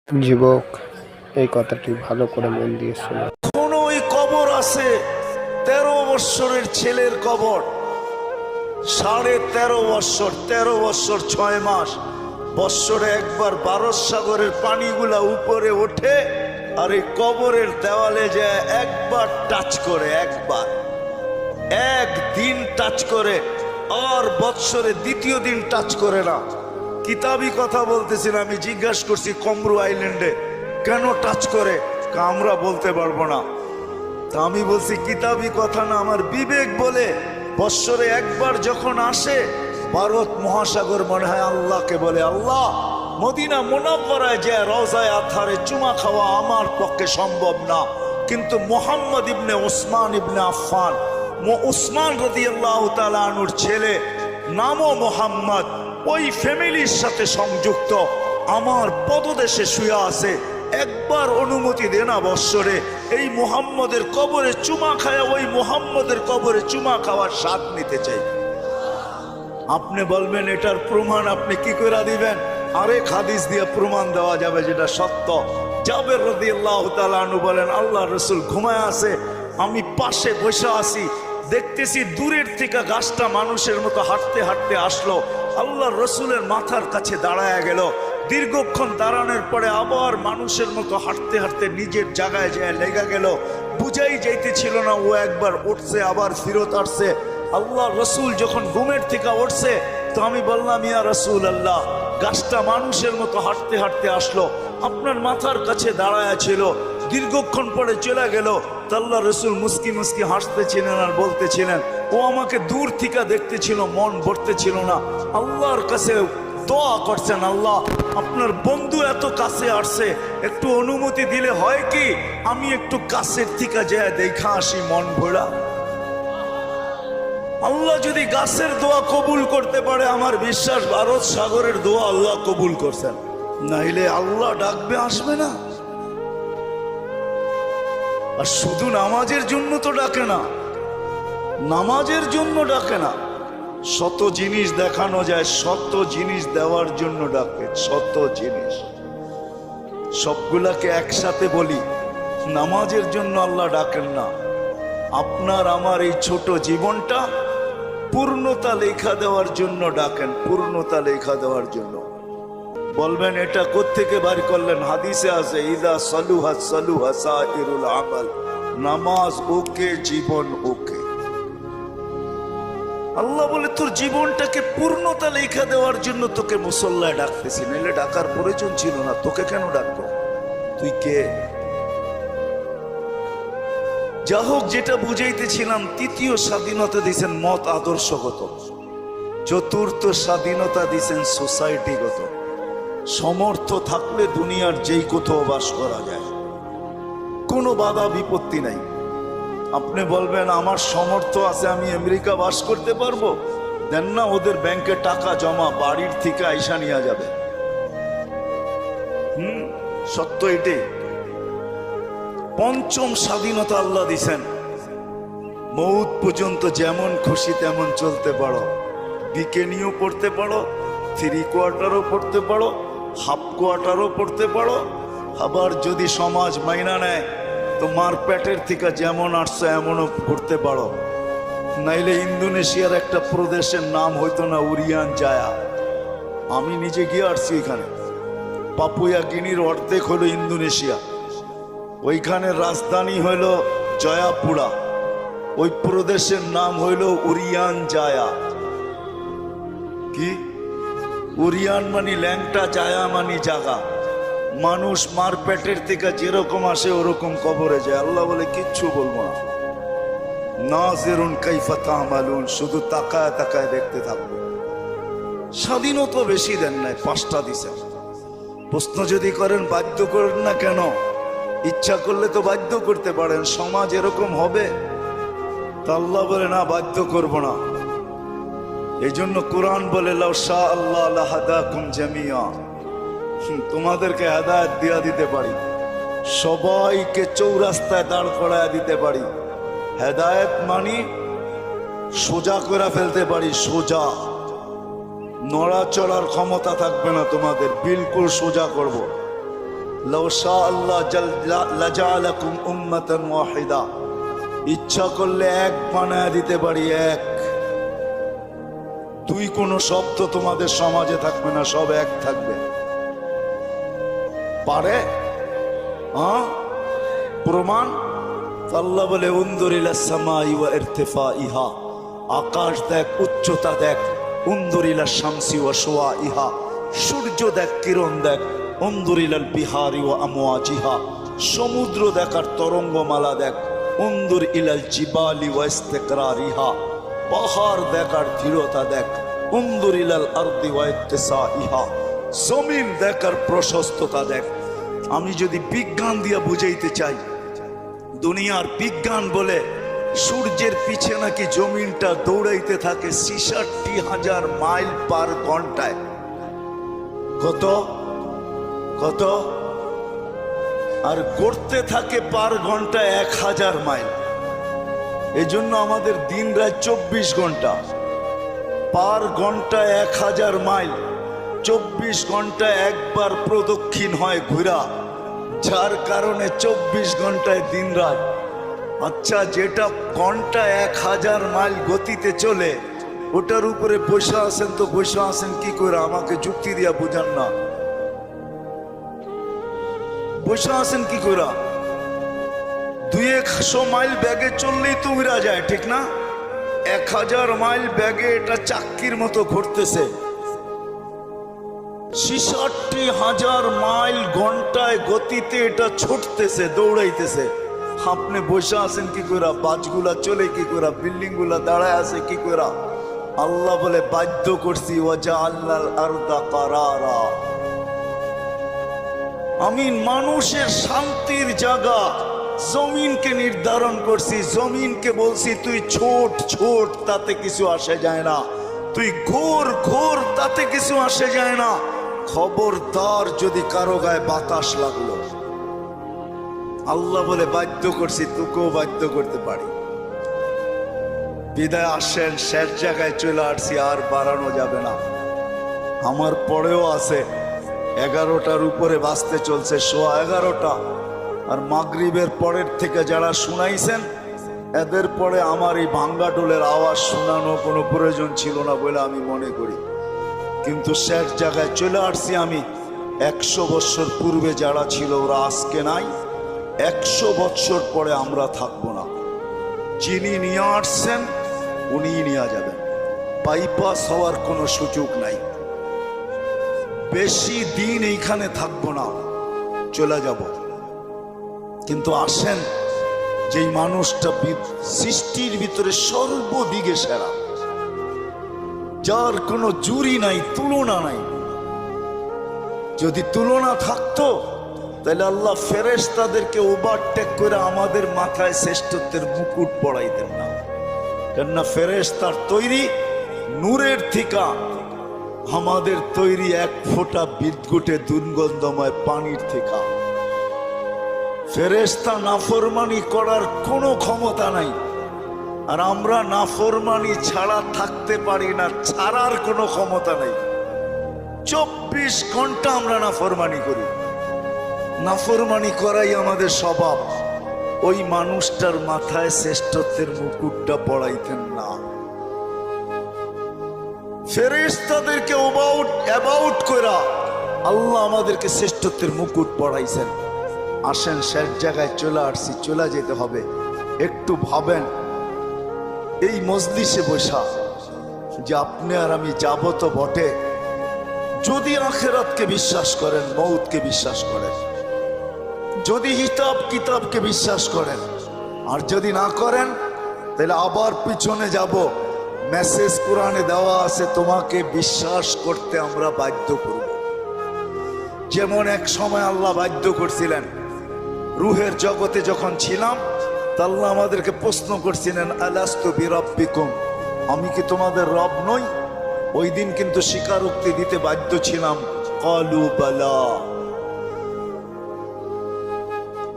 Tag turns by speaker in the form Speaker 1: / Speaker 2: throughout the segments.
Speaker 1: যুবক, এই কথাটি ভালো করে মন দিয়ে শোনো।
Speaker 2: কোন ওই কবর আছে 13 বৎসরের ছেলের কবর, 13.5 বৎসর, 13 বৎসর 6 মাস, বৎসরে একবার 12 সাগরের পানিগুলা উপরে ওঠে আর এই কবরের দেওয়ালে যায় একবার টাচ করে, একদিন টাচ করে, আর বৎসরে দ্বিতীয় দিন টাচ করে না। কিতাবি কথা বলতেছিলাম, আমি জিজ্ঞাসা করছি কমরু আইল্যান্ডে কেন টাচ করে, আমরা বলতে পারবো না। তা আমি বলছি কিতাবি কথা না, আমার বিবেক বলে বৎসরে একবার যখন আসে ভারত মহাসাগর মনে হয় আল্লাহকে বলে, আল্লাহ মদিনা মুনাওয়ারায় যে রওজায়ে আতহারে চুমা খাওয়া আমার পক্ষে সম্ভব না, কিন্তু মুহাম্মদ ইবনে ওসমান ইবনে আফফান, উসমান রাদিয়াল্লাহু তাআলা আনহুর ছেলে, নামও মোহাম্মদ, ওই ফ্যামিলির সাথে সংযুক্ত, আমার পদদেশে শুয়ে আছে, একবার অনুমতি দে না বৎসরে এই মুহাম্মদের কবরে চুমা খায়, ওই মুহাম্মদের কবরে চুমা খাওয়ার স্বাদ নিতে চাই। আপনি বলবেন এটার প্রমাণ আপনি কি করে দিবেন? আরেক হাদিস দিয়ে প্রমাণ দেওয়া যাবে যেটা সত্য। জাবের রাদিয়াল্লাহু তাআলা আনহু বলেন, আল্লাহ রাসূল ঘুমায় আছে, আমি পাশে বসে আছি, দেখতেছি দূরের থেকে গাছটা মানুষের মতো হাঁটতে হাঁটতে আসলো, আল্লাহ রসুলের মাথার কাছে দাঁড়ায় গেল, দীর্ঘক্ষণ দাঁড়ানোর পরে আবার মানুষের মতো হাঁটতে হাঁটতে নিজের জায়গায় যায় লেগে গেল, বুঝাই যাইতেছিল না ও একবার উঠছে আবার ফিরত আসছে। আল্লাহ রসুল যখন ঘুমের থেকে উঠছে তো আমি বললাম, ইয়া রাসূল আল্লাহ, গাছটা মানুষের মতো হাঁটতে হাঁটতে আসলো, আপনার মাথার কাছে দাঁড়ায় ছিল, দীর্ঘক্ষণ পরে চলে গেল। আল্লাহ রসুল মুস্কি মুস্কি হাসতেছিলেন আর বলতেছিলেন, ও আমাকে দূর থেকে দেখতেছিল, মন ভরতেছিল না, আল্লাহর কাছে দোয়া করছেন, আল্লাহ আপনার বন্ধু এত কাছে আসছে, একটু অনুমতি দিলে হয় কি আমি একটু কাছের থেকে যায় দেখা আসি মন ভরা। আল্লাহ যদি গাছের দোয়া কবুল করতে পারে, আমার বিশ্বাস ভারত সাগরের দোয়া আল্লাহ কবুল করছেন, নাইলে আল্লাহ ডাকবে আসবে না। আর শুধু নামাজের জন্য তো ডাকে না, নামাজের জন্য ডাকে না, শত জিনিস দেখানো যায়, শত জিনিস দেওয়ার জন্য ডাকে, শত জিনিস। সবগুলাকে একসাথে বলি, নামাজের জন্য আল্লাহ ডাকেন না, আপনার আমার এই ছোট জীবনটা পূর্ণতা লেখা দেওয়ার জন্য ডাকেন, পূর্ণতা লেখা দেওয়ার জন্য। বলবেন এটা কোত্থেকে বাড়ি করলেন? হাদিসে আছে, ইদা সালুহা সালুহা সাইরুল আমাল, নামাজ ওকে, জীবন ওকে। আল্লাহ বলে তোর জীবনটাকে পূর্ণতা লেখা দেওয়ার জন্য তোকে মুসল্লায় ডাকতেছি, নাহলে ডাকার প্রয়োজন ছিল না, তোকে কেন ডাকবো? তুই কে? যা হোক, যেটা বুঝাইতেছিলাম, তৃতীয় স্বাধীনতা দিছেন মত আদর্শগত, চতুর্থ স্বাধীনতা দিছেন সোসাইটিগত। সমর্থ থাকলে দুনিয়ার যেই কোথাও বাস করা যায়, কোনো বাধা বিপত্তি নাই। আপনি বলবেন আমার সমর্থ আছে, আমি আমেরিকা বাস করতে পারবো, দেন না, ওদের ব্যাংকে টাকা জমা, বাড়ির থেকে আইসা নিয়ে যাবে। সত্য এটাই। পঞ্চম স্বাধীনতা আল্লাহ দিছেন, মৌত পর্যন্ত যেমন খুশি তেমন চলতে পারো, বিকেনিও পড়তে পারো, 3 কোয়ার্টারও পড়তে পারো, হাফ কোয়ার্টারও পড়তে পারো, আবার যদি সমাজ মাইনা নেয় তোমার পেটের থেকে যেমন আসছে এমনও করতে পারো। নাইলে ইন্দোনেশিয়ার একটা প্রদেশের নাম হইতো না উরিয়ান জায়া, আমি নিজে গিয়ে আসছি এখানে, পাপুয়া গিনির অর্ধেক হলো ইন্দোনেশিয়া, ওইখানের রাজধানী হইল জয়াপুরা, ওই প্রদেশের নাম হইল উরিয়ান জায়া। কি উরিয়ান মানি ল্যাংটা, জায়া মানি জাগা। মানুষ মার পেটের থেকে যেরকম আসে ওরকম কবরে যায়। আল্লাহ বলে কিচ্ছু বলবো না, নাজিরুন কাইফা তা'মালুন, শুধু তাকায় তাকায় দেখতে থাকবো। স্বাধীনতা বেশি দেন নাই, 5টা দিছেন। প্রশ্ন যদি করেন বাধ্য করেন না কেন, ইচ্ছা করলে তো বাধ্য করতে পারেন, সমাজ এরকম হবে। তা আল্লাহ বলে না, বাধ্য করব না। এই জন্য কোরআন বলে, লাউ শা আল্লাহ লাহাদাকুম জামিয়া, তোমাদেরকে হেদায়েত দিয়া দিতে পারি, সবাইকে চৌরাস্তায় দাঁড় করায় দিতে পারি। হেদায়েত মানি সোজা করে ফেলতে পারি, সোজা, নড়াচড়ার ক্ষমতা থাকবে না তোমাদের, বিলকুল সোজা করব। লাউ শা আল্লাহ লাজালাকুম উম্মাতান ওয়াহিদা, ইচ্ছা করলে এক বানায় দিতে পারি, এক। দুই কোনো শব্দ তোমাদের সমাজে থাকবে না, সব এক থাকবে। পারে? হ্যাঁ, প্রমাণ? আল্লাহ বলে উনজুর ইলাস সামাই ওয়া ইরতিফাইহা, আকাশ দেখ, উচ্চতা দেখ। উনজুর ইলাশ শামসি ওয়া শুআইহা, সূর্য দেখ, কিরণ দেখ। উনজুর ইলাল বিহারি ওয়া আমওয়াজিহা, সমুদ্র দেখ আর তরঙ্গমালা দেখ। উনজুর ইলাল জিবালি ওয়া ইস্তিকরারিহা, পাহাড় দেখ আর দৃঢ়তা দেখ। উনজুর ইলাল আরদি ওয়া ইত্তিসাইহা, জমিন দেখ আর প্রশস্ততা দেখ। আমি যদি বিজ্ঞান দিয়ে বুঝাইতে চাই, দুনিয়ার বিজ্ঞান বলে সূর্যের পিছে নাকি জমিনটা দৌড়াইতে থাকে 66,000 মাইল পার ঘন্টায়। কত কত? আর গড়তে থাকে পার ঘন্টায় 1000 মাইল। এজন্য আমাদের দিন রাত 24 ঘন্টা, পার ঘন্টায় 1000 মাইল। 24 ঘন্টায় একবার প্রদক্ষিণ হয় ঘুরা, যার কারণে 24 ঘন্টায় দিন রাত। আচ্ছা, যেটা ঘন্টায় 1000 মাইল গতিতে চলে, ওটার উপরে বসে আছেন, তো বসে আছেন কি করে? আমাকে যুক্তি দিয়া বুঝান না, বসে আছেন কি করে? 200 মাইল ব্যাগে চললেই তো উড়া যায়, ঠিক না? 1000 মাইল ব্যাগে এটা চাক্কির মতো ঘুরতেছে। 66,000 মাইল ঘন্টায় গতিতে এটা ছুটতেছে, দৌড়াইতেছে। আপনি বসে আছেন কি করে? বাসগুলা চলে কি করে? বিল্ডিং গুলা দাঁড়ায় আছে কি করে? আল্লাহ বলে বাধ্য করছি, ওয়াজআলনাল আরদা কারারা, আমি মানুষের শান্তির জায়গা জমিনকে নির্ধারণ করছি। জমিনকে বলছি তুই ছোট ছোট, তাতে কিছু আসে যায় না। তুই ঘোর ঘোর, তাতে কিছু আসে যায় না। খবরদার যদি কারো গায়ে বাতাস লাগলো, আল্লাহ বলে বাধ্য করছি, তোকেও বাধ্য করতে পারি। বিদায় আসেন, শেষ জায়গায় চলে আসছি, আর বাড়ানো যাবে না। আমার পরেও আছে 11টার উপরে বাজতে চলছে, 11:15। আর মাগরিবের পরের থেকে যারা শুনাইছেন, এদের পরে আমার এই ভাঙ্গা টোলের আওয়াজ শোনানো কোনো প্রয়োজন ছিল না বলে আমি মনে করি। কিন্তু শেষ জায়গায় চলে আসছি আমি। 100 বছর পূর্বে যারা ছিল ওরা আজকে নাই, 100 বছর পরে আমরা থাকবো না। যিনি নিয়ে আসছেন উনিই নিয়ে যাবেন, বাইপাস হওয়ার কোনো সুযোগ নাই। বেশি দিন এইখানে থাকবো না, চলে যাব। কিন্তু আসেন, যেই মানুষটা সৃষ্টির ভিতরে সর্বদিকে সেরা, যার কোনো জুরি নাই, তুলনা নাই। যদি তুলনা থাকতো তাহলে আল্লাহ ফেরেশতাদেরকে ওভারটেক করে আমাদের মাথায় শ্রেষ্ঠত্বের মুকুট পড়াইতেন না। কেননা ফেরেশতার তৈরি নূরের থিকা, আমাদের তৈরি এক ফোঁটা বিদ্যুটে দুর্গন্ধময় পানির থিকা। ফেরেশতা নাফরমানি করার কোনো ক্ষমতা নাই, আর আমরা নাফরমানি ছাড়া থাকতে পারি না, ছাড়ার কোনো ক্ষমতা নাই। 24 ঘন্টা আমরা নাফরমানি করি, নাফরমানি করাই আমাদের স্বভাব। ওই মানুষটার মাথায় শ্রেষ্ঠত্বের মুকুটটা পড়াইতেন না। ফেরেশতাদেরকে অ্যাবাউট করা আল্লাহ আমাদেরকে শ্রেষ্ঠত্বের মুকুট পড়াইছেন। আসেন, শেষ জায়গায় চলে আসছি, চলে যেতে হবে। একটু ভাবেন, এই মজলিসে বসা যে আপনি আর আমি যাব তো বটে, যদি আখিরাতকে বিশ্বাস করেন, মউতকে বিশ্বাস করেন, যদি হিসাব কিতাবকে বিশ্বাস করেন, আর যদি না করেন তাহলে আবার পিছনে যাব। মেসেজ কোরআনে দেওয়া আছে, তোমাকে বিশ্বাস করতে আমরা বাধ্য করব। যেমন এক সময় আল্লাহ বাধ্য করছিলেন, রুহের জগতে যখন ছিলাম, তা আল্লাহ আমাদেরকে প্রশ্ন করছিলেন, আলাস্তু বিরাব্বিকুম, আমি কি তোমাদের রব নই? ওই দিন কিন্তু স্বীকারোক্তি দিতে বাধ্য ছিলাম, ক্বালু বালা।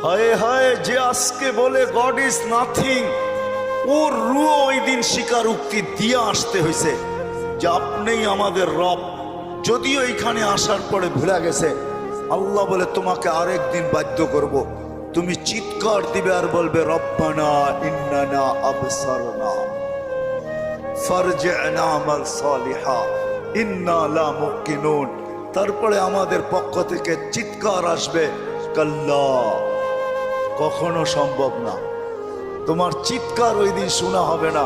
Speaker 2: হায় হায়, যে আজকে বলে গড ইজ নাথিং, ওর রুহ ওই দিন স্বীকারোক্তি দিয়ে আসতে হয়েছে যে আপনিই আমাদের রব। যদিও এখানে আসার পরে ভুলে গেছে, আল্লাহ বলে তোমাকে আরেক দিন বাধ্য করব, তুমি চিৎকার দিবে আর বলবে রব্বানা ইন্নানা আবসারনা ফারজি'না আমাল সালিহা ইন্না লা মুকিনুন। তারপরে আমাদের পক্ষ থেকে চিৎকার আসবে, কাল্লা, কখনো সম্ভব না। তোমার চিৎকার ওই দিন শোনা হবে না,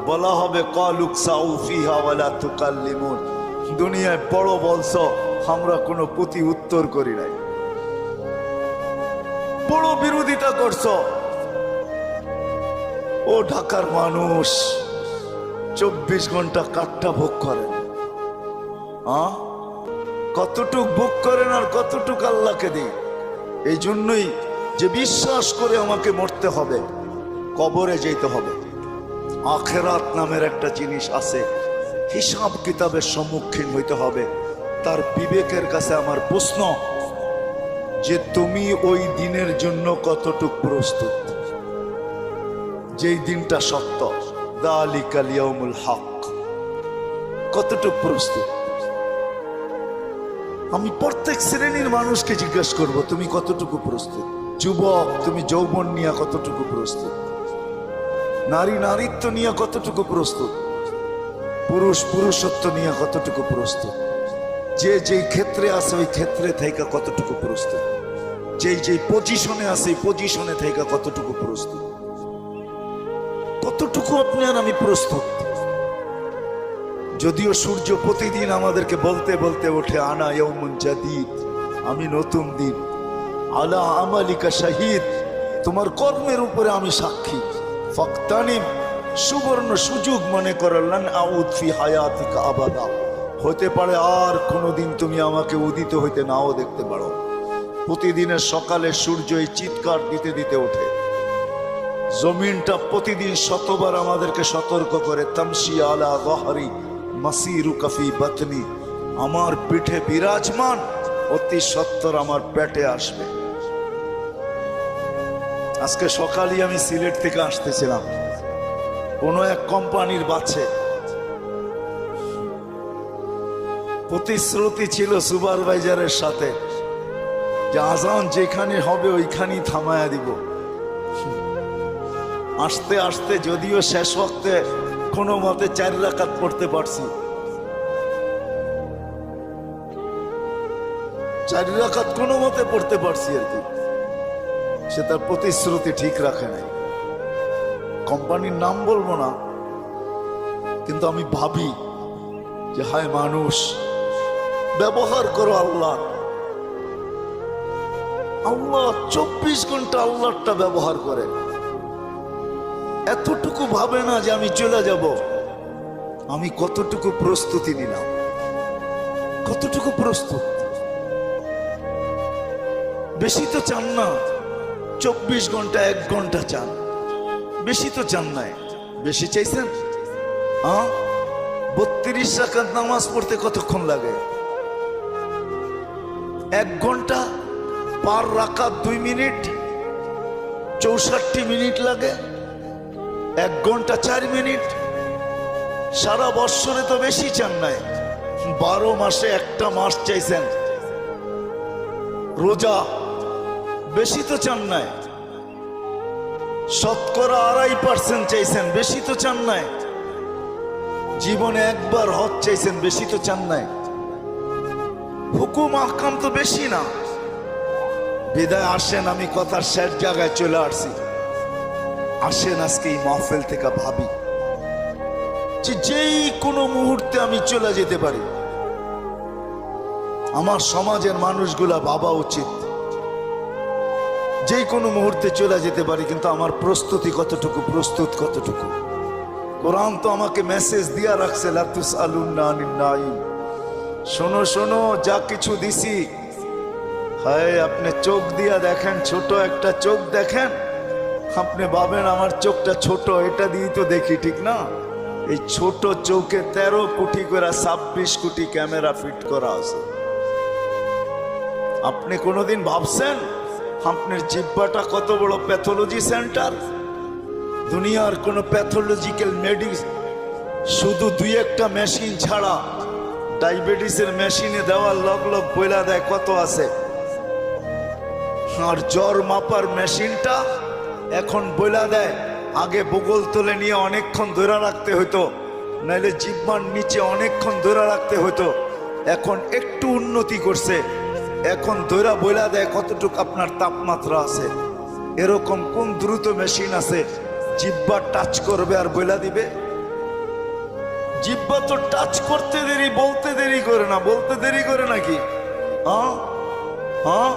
Speaker 2: বলা হবে কালুক সাউ ফিহা ওয়ালা তুকাল্লিমুন। দুনিয়ায় বড় বলছো, আমরা কোনো প্রতি উত্তর করি নাই, বড় বিরোধিতা করছো। ও ঢাকার মানুষ 24 ঘন্টা কাঠটা ভোগ করেন, কতটুক ভোগ করেন আর কতটুক আল্লাহকে দিই। এই জন্যই যে বিশ্বাস করে আমাকে মরতে হবে, কবরে যেতে হবে। আখেরাত নামের একটা জিনিস আছে, হিসাব কিতাবের সম্মুখীন হইতে হবে। তার বিবেকের কাছে আমার প্রশ্ন যে তুমি ওই দিনের জন্য কতটুক প্রস্তুত, যেই দিনটা সত্য, যালিকাল ইয়াউমুল হক, কতটুক প্রস্তুত? আমি প্রত্যেক শ্রেণীর মানুষকে জিজ্ঞাসা করব, তুমি কতটুকু প্রস্তুত? যুবক, তুমি যৌবন নিয়ে কতটুকু প্রস্তুত? নারী নারীত্ব নিয়ে কতটুকু প্রস্তুত? পুরুষ পুরুষত্ব নিয়ে কতটুকু প্রস্তুত? যে যেই ক্ষেত্রে আছে ওই ক্ষেত্রে থেকে কতটুকু প্রস্তুত? যেই যেই পজিশনে আছে এই পজিশনে থেকে কতটুকু প্রস্তুত? কতটুকু আপনি আর আমি প্রস্তুত? যদিও সূর্য প্রতিদিন আমাদেরকে বলতে বলতে ওঠে, আনা ইয়াউমুন জাদীদ, আমি নতুন দিন, আলা আমালিকা শাহিদ, তোমার কর্মের উপরে আমি সাক্ষী, ফাকতানিম, সুবর্ণ সুযোগ মনে করলেন, আউদ ফি হায়াতিকা আবাদা, হতে পারে আর কোনোদিন তুমি আমাকে উদিত হইতে নাও দেখতে পারো। প্রতিদিনের সকালে সূর্য এই চিৎকার দিতে দিতে ওঠে, জমিনটা প্রতিদিন শতবার আমাদেরকে সতর্ক করে, তামশি আলা যাহরি মাসিরুকা ফি বাতনি, আমার পিঠে বিরাজমান, অতি সত্বর আমার পেটে আসবে। আজকে সকালে আমি সিলেট থেকে আসতেছিলাম, কোনো এক কোম্পানির বাসে প্রতিশ্রুতি ছিল সুপারভাইজারের সাথে যে আজান যেখানে হবে ওইখানেই থামায়া দিব। আসতে আসতে যদিও শেষ ওয়াক্তে কোনো মতে 4 রাকাত পড়তে পারছি, 4 রাকাত কোনো মতে পড়তে পারছি আর কি। সে তার প্রতিশ্রুতি ঠিক রাখে নাই। কোম্পানির নাম বলবো না, কিন্তু আমি ভাবি যে হায় মানুষ, ব্যবহার করো আল্লাহ। আল্লাহ 24 ঘন্টা আল্লাহটা ব্যবহার করে, এতটুকু ভাবে না যে আমি চলে যাব। আমি কতটুকু প্রস্তুতি নিলাম, কতটুকু প্রস্তুত? বেশি তো চান না, 24 ঘন্টা 1 ঘন্টা চান, বেশি তো চান নাই। বেশি চাইছেন? 32 রাকাত নামাজ পড়তে কতক্ষণ লাগে? 1 ঘন্টা, পার রাকাত 2 মিনিট, 64 মিনিট লাগে। 1 ঘন্টা 4 মিনিট। সারা বৎসরে তো বেশি চান নাই, 12 মাসে একটা মাস চাইছেন। রোজা বেশি তো চান নাই, শতকরা 2.5% চাইছেন, বেশি তো চান নাই। জীবনে একবার হজ চাইছেন, বেশি তো চান নাই। হুকুম আহকাম তো বেশি না। বিদায় আসেন, আমি কথার শেষ জায়গায় চলে আসছি। আসেন আজকে এই মাহফিল থেকে ভাবি যে যেই কোনো মুহূর্তে আমি চলে যেতে পারি। আমার সমাজের মানুষগুলা ভাবা উচিত, যেই কোনো মুহূর্তে চলে যেতে পারি, কিন্তু আমার প্রস্তুতি কতটুকু, প্রস্তুত কতটুকু? কোরআন তো আমাকে মেসেজ দিয়া রাখছে, লা তুসআলুন্না আনিন নাঈম। শোনো শোনো, যা কিছু দিছি, হায় আপনি চোখ দিয়া দেখেন, ছোট একটা চোখ দেখেন, আপনি ভাবেন আমার চোখটা ছোট, এটা দিয়ে তো দেখি, ঠিক না? এই ছোট চোখে 13 কোটি করে 26 কোটি ক্যামেরা ফিট করা আছে। আপনি কোনোদিন ভাবছেন আপনার জিহ্বাটা কত বড় প্যাথোলজি সেন্টার? দুনিয়ার কোনো প্যাথোলজিক্যাল মেডিসিন শুধু 2-1টা মেশিন ছাড়া, ডায়াবেটিসের মেশিনে দেওয়ার লগ লগ বইলা দেয় কত আছে, আর জ্বর মাপার মেশিনটা এখন বইলা দেয়, আগে বগল তুলে নিয়ে অনেকক্ষণ ধরে রাখতে হতো, নাইলে জিহ্বার নিচে অনেকক্ষণ ধরে রাখতে হতো। এখন একটু উন্নতি করছে, এখন ধৈরা বইলা দেয় কতটুকু আপনার তাপমাত্রা আছে। এরকম কোন দ্রুত মেশিন আছে জিহ্বা টাচ করবে আর বইলা দিবে? জিহ্বা তো টাচ করতে দেরি, বলতে দেরি করে না, বলতে দেরি করে নাকি? হ্যাঁ হ্যাঁ